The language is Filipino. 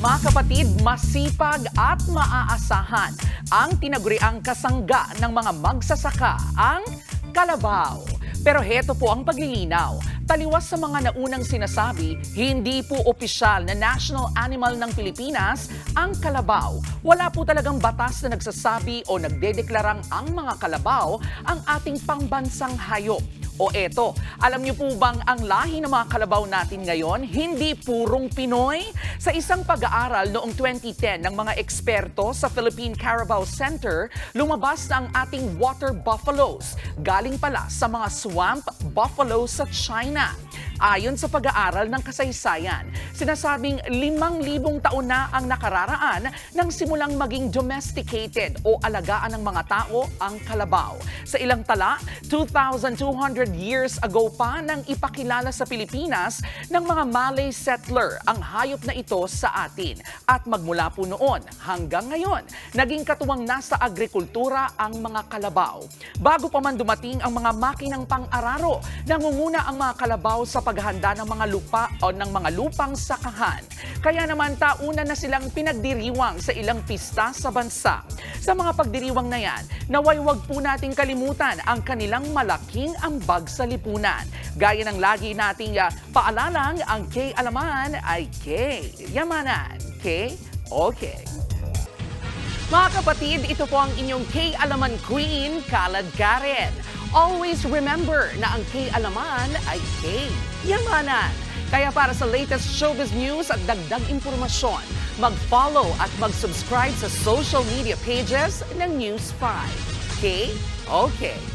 Mga kapatid, masipag at maaasahan ang tinaguriang kasangga ng mga magsasaka, ang kalabaw. Pero heto po ang paglilinaw. Taliwas sa mga naunang sinasabi, hindi po opisyal na national animal ng Pilipinas ang kalabaw. Wala po talagang batas na nagsasabi o nagdedeklarang ang mga kalabaw ang ating pambansang hayop. O eto, alam niyo po bang ang lahi ng mga kalabaw natin ngayon hindi purong Pinoy? Sa isang pag-aaral noong 2010 ng mga eksperto sa Philippine Carabao Center, lumabas na ang ating water buffaloes. Galing pala sa mga swamp buffalo sa China. Ayon sa pag-aaral ng kasaysayan, sinasabing 5,000 taon na ang nakararaan nang simulang maging domesticated o alagaan ng mga tao ang kalabaw. Sa ilang tala, 2,200 years ago pa nang ipakilala sa Pilipinas ng mga Malay settler ang hayop na ito sa atin. At magmula po noon hanggang ngayon, naging katuwang na sa agrikultura ang mga kalabaw. Bago pa man dumating ang mga makinang pang-araro, nangunguna ang mga kalabaw sa paghahanda ng mga lupa o ng mga lupang sakahan. Kaya naman tauna na silang pinagdiriwang sa ilang pista sa bansa. Sa mga pagdiriwang na yan, naway wag po nating kalimutan ang kanilang malaking ambag sa lipunan. Gaya ng lagi nating paalalang, ang K-alaman ay K-yamanan. K-okay. Mga kapatid, ito po ang inyong K-alaman Queen, Kalad Karen. Always remember na ang K-alaman ay K-yamanan. Kaya para sa latest showbiz news at dagdag impormasyon, mag-follow at mag-subscribe sa social media pages ng News 5. K-okay.